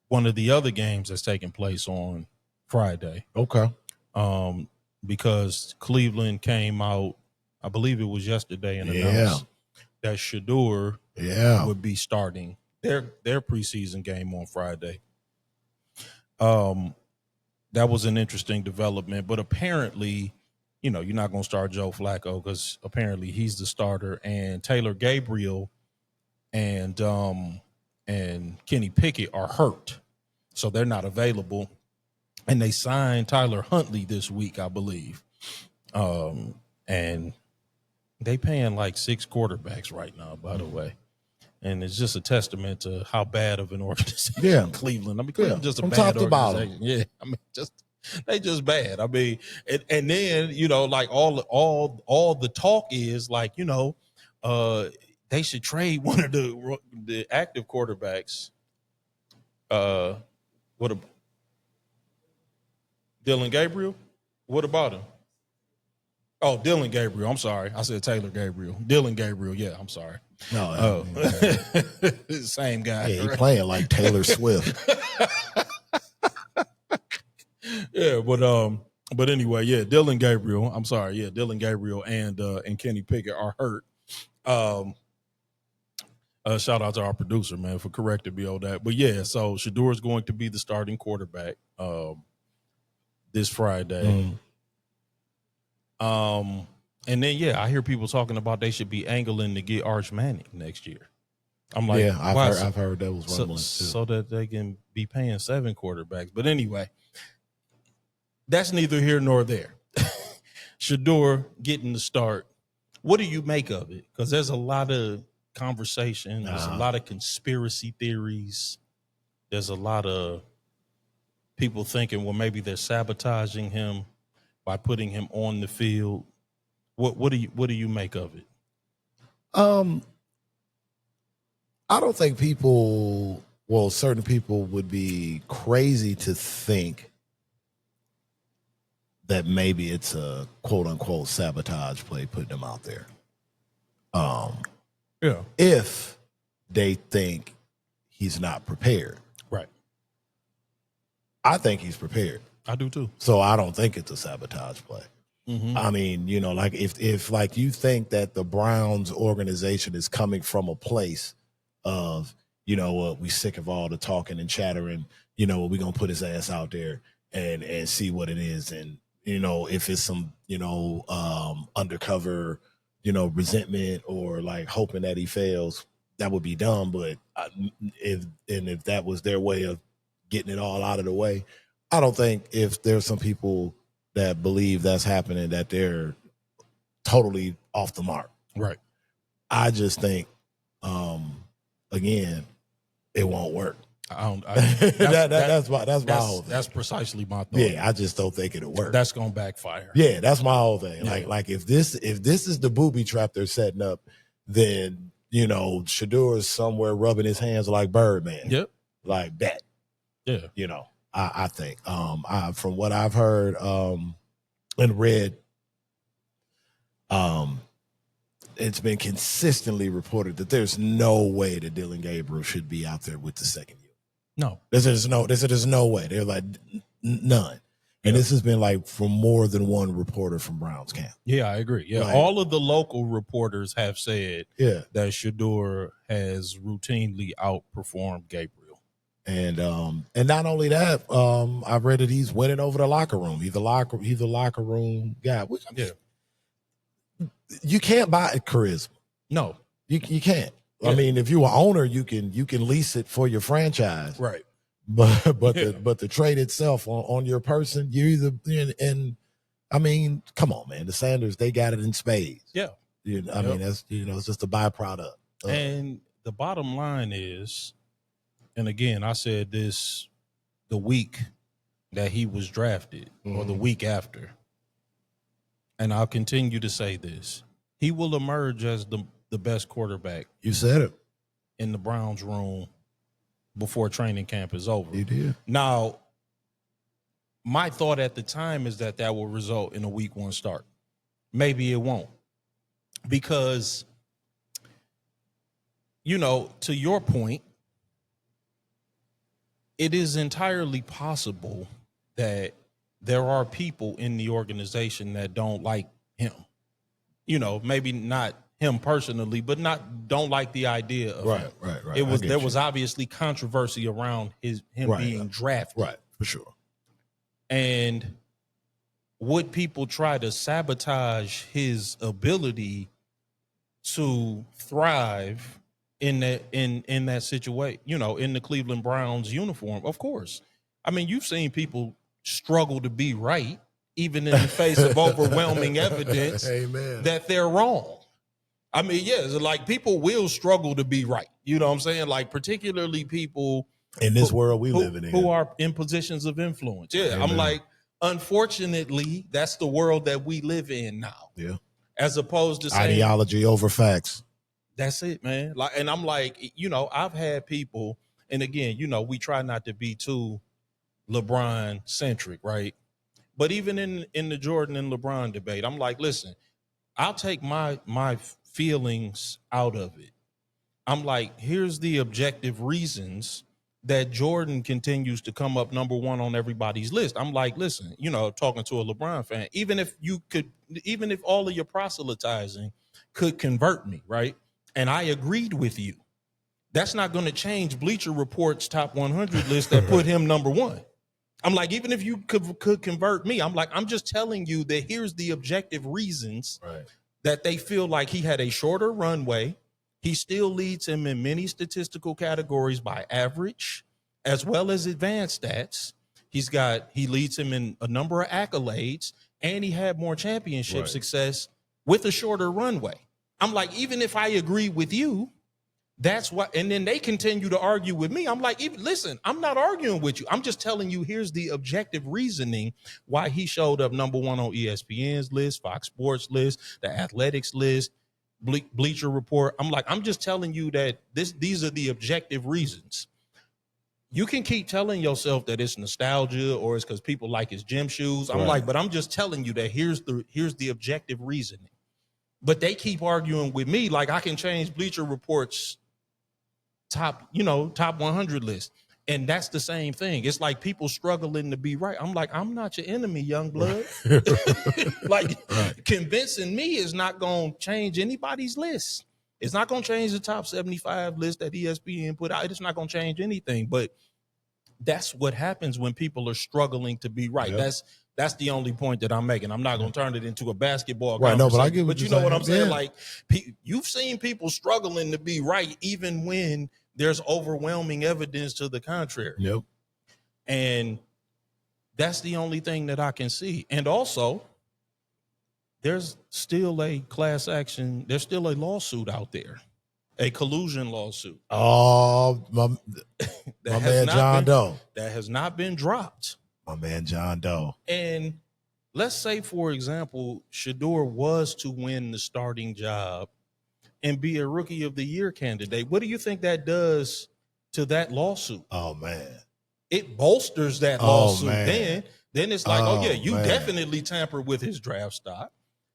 one of the other games that's taking place on Friday. Okay. Because Cleveland came out, I believe it was yesterday, and announced that Shedeur would be starting their preseason game on Friday. That was an interesting development, but apparently, you're not going to start Joe Flacco because apparently he's the starter, and Taylor Gabriel and Kenny Pickett are hurt, so they're not available. And they signed Tyler Huntley this week, I believe. And they paying like 6 quarterbacks right now, by the way. And it's just a testament to how bad of an organization Cleveland. I mean, Cleveland's just a bad organization. Yeah, I mean, they just bad. I mean, and then like all the talk is like they should trade one of the active quarterbacks. What about Dylan Gabriel? What about him? Oh, Dylan Gabriel. I'm sorry. I said Taylor Gabriel. Dylan Gabriel. Yeah, I'm sorry. No. Same guy. Yeah, he's playing like Taylor Swift. Yeah, but anyway, yeah, Dylan Gabriel. I'm sorry. Yeah, Dylan Gabriel and Kenny Pickett are hurt. Shout out to our producer, man, for correcting me on that. But yeah, so Shedeur is going to be the starting quarterback this Friday. And then I hear people talking about they should be angling to get Arch Manning next year. I'm like, I've heard that was rumbling too. So that they can be paying 7 quarterbacks. But anyway, that's neither here nor there. Shedeur getting the start. What do you make of it? Because there's a lot of conversation. There's a lot of conspiracy theories. There's a lot of people thinking, well, maybe they're sabotaging him by putting him on the field. What do you make of it? I don't think certain people would be crazy to think that maybe it's a quote unquote sabotage play putting him out there. If they think he's not prepared. Right. I think he's prepared. I do too. So I don't think it's a sabotage play. Mm-hmm. I mean, like if like you think that the Browns organization is coming from a place of, we sick of all the talking and chattering, we're going to put his ass out there and see what it is. And, if it's some, undercover, resentment or like hoping that he fails, that would be dumb. But if that was their way of getting it all out of the way, I don't think if there's some people that believe that's happening, that they're totally off the mark. Right. I just think, again, it won't work. That's my whole thing. That's precisely my thought. Yeah, I just don't think it'll work. That's gonna backfire. Yeah, that's my whole thing. Yeah. Like if this is the booby trap they're setting up, then Shedeur is somewhere rubbing his hands like Birdman. Yep. Like that. Yeah. I think from what I've heard and read, it's been consistently reported that there's no way that Dylan Gabriel should be out there with the second year. No, there's no way. They're like none, and this has been like from more than one reporter from Browns camp. Yeah, I agree. Yeah, like, all of the local reporters have said that Shedeur has routinely outperformed Gabriel. And not only that, I've read that he's winning over the locker room. He's a locker room guy. Which, I mean, you can't buy charisma. No, you can't. Yeah. I mean, if you're an owner, you can lease it for your franchise, right? But the trade itself on your person, you either and I mean, come on, man. The Sanders, they got it in spades. Yeah, I mean that's it's just a byproduct. And the bottom line is. And again, I said this the week that he was drafted or the week after. And I'll continue to say this. He will emerge as the best quarterback. You said it. In the Browns room before training camp is over. You did. Now, my thought at the time is that will result in a week 1 start. Maybe it won't. Because, to your point, it is entirely possible that there are people in the organization that don't like him. Maybe not him personally, but don't like the idea of him. Right. There was obviously controversy around him being drafted. Right, for sure. And would people try to sabotage his ability to thrive in that situation, in the Cleveland Browns uniform? Of course. I mean, you've seen people struggle to be right, even in the face of overwhelming evidence that they're wrong. I mean, like people will struggle to be right. You know what I'm saying? Like particularly people in this world we live in, who are in positions of influence. Yeah. Amen. I'm like, unfortunately, that's the world that we live in now. Yeah. As opposed to saying, ideology over facts. That's it, man. Like, and I'm like, I've had people, and again, we try not to be too LeBron centric, right? But even in the Jordan and LeBron debate, I'm like, listen, I'll take my feelings out of it. I'm like, here's the objective reasons that Jordan continues to come up number one on everybody's list. I'm like, listen, talking to a LeBron fan, even if all of your proselytizing could convert me, right? And I agreed with you, that's not going to change Bleacher Report's top 100 list that put him number one. I'm like, even if you could convert me, I'm like, I'm just telling you that here's the objective reasons that they feel like he had a shorter runway. He still leads him in many statistical categories by average, as well as advanced stats. He leads him in a number of accolades, and he had more championship success with a shorter runway. I'm like, even if I agree with you, that's what, and then they continue to argue with me. I'm like, listen, I'm not arguing with you. I'm just telling you, here's the objective reasoning why he showed up number one on ESPN's list, Fox Sports list, the Athletics list, Bleacher Report. I'm like, I'm just telling you that these are the objective reasons. You can keep telling yourself that it's nostalgia or it's because people like his gym shoes. I'm like, but I'm just telling you that here's the objective reasoning. But they keep arguing with me like I can change Bleacher Report's top 100 list. And that's the same thing. It's like people struggling to be right. I'm like, I'm not your enemy, young blood. Convincing me is not going to change anybody's list. It's not going to change the top 75 list that ESPN put out. It's not going to change anything. But that's what happens when people are struggling to be right. Yep. That's the only point that I'm making. I'm not going to turn it into a basketball conversation. No, but I get what you know what I'm saying? Yeah. Like, you've seen people struggling to be right, even when there's overwhelming evidence to the contrary. Yep. And that's the only thing that I can see. And also, there's still a class action. There's still a lawsuit out there, a collusion lawsuit. Oh, my man John Doe. That has not been dropped. My man John Doe. And let's say, for example, Shedeur was to win the starting job and be a Rookie of the Year candidate. What do you think that does to that lawsuit? Oh, man. It bolsters that lawsuit. Then it's like, you definitely tampered with his draft stock.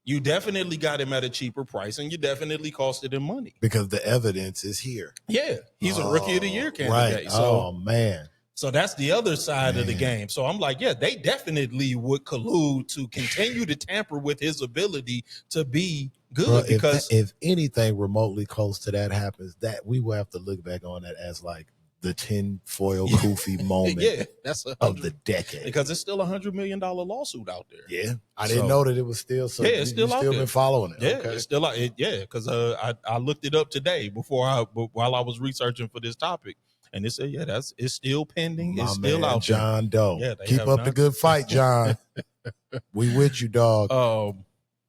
You definitely got him at a cheaper price, and you definitely costed him money. Because the evidence is here. Yeah, he's a Rookie of the Year candidate. Right. So, man. So that's the other side of the game. So I'm like, yeah, they definitely would collude to continue to tamper with his ability to be good. Because if anything remotely close to that happens, that we will have to look back on that as like the tinfoil Koofy moment that's of the decade. Because it's still $100 million lawsuit out there. Yeah. I didn't know that it was still so. Yeah, it's still out there. Been following it. Yeah, okay. It's still out. Because I looked it up today while I was researching for this topipic. And they said, it's still pending. It's still out there. John Doe. Yeah, keep up the good fight, John. We with you, dog.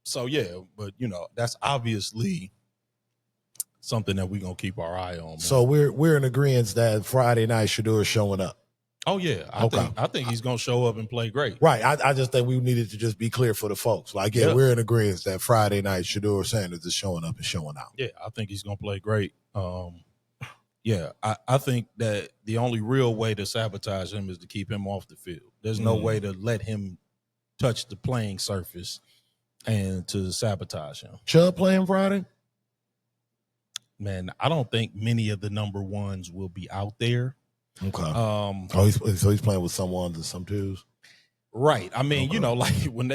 So but that's obviously something that we're gonna keep our eye on. Man. So we're in agreement that Friday night Shedeur is showing up. Oh yeah, I think he's gonna show up and play great. Right. I just think we needed to just be clear for the folks. Like, we're in agreement that Friday night Shedeur Sanders is showing up and showing out. Yeah, I think he's gonna play great. I think that the only real way to sabotage him is to keep him off the field. There's no way to let him touch the playing surface and to sabotage him. Chubb playing Friday? Man, I don't think many of the number ones will be out there. Okay. Um, So he's playing with some ones and some twos. Right. I mean, Okay. you know, like when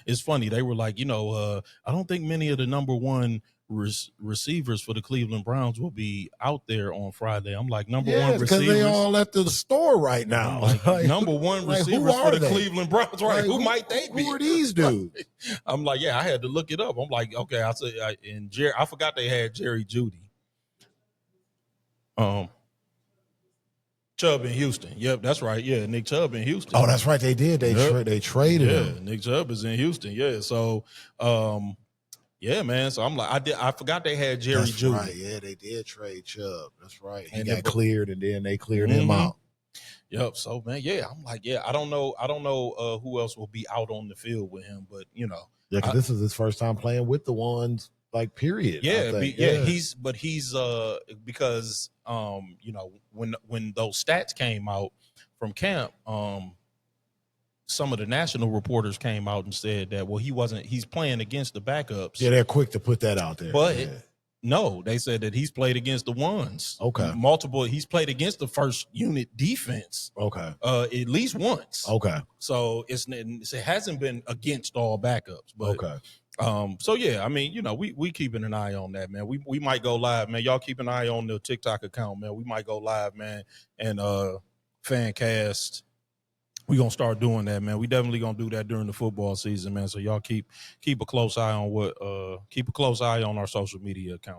it's funny. They were like, I don't think many of the number one receivers for the Cleveland Browns will be out there on Friday. I'm like, number one because receivers. they all at the store right now. I'm like, number one receivers for the Cleveland Browns. Right. Who might they be? Who are these dudes? I'm like, yeah, I had to look it up. I'm like, okay, I said, I forgot they had Jerry Jeudy. Chubb in Houston. Yep, that's right. Yeah, Nick Chubb in Houston. Oh, that's right. They did. They traded him. Nick Chubb is in Houston. Yeah. So, yeah, man. So I'm like, I forgot they had Jerry Jeudy. Right. Yeah, they did trade Chubb. That's right. He got cleared, and then they cleared him out. Yep. So, man, yeah, I'm like, yeah, I don't know who else will be out on the field with him, but yeah, because this is his first time playing with the ones. Like period. Yeah, he's because when those stats came out from camp, some of the national reporters came out and said that he's playing against the backups. Yeah, they're quick to put that out there. But no, they said that he's played against the ones. Okay. He's played against the first unit defense. Okay. At least once. Okay. So it hasn't been against all backups. But okay. So yeah, I mean, we keeping an eye on that, man. We might go live, man. Y'all keep an eye on the TikTok account, man. We might go live, man, and Fancast. We gonna start doing that, man. We definitely gonna do that during the football season, man. So y'all keep a close eye on keep a close eye on our social media accounts.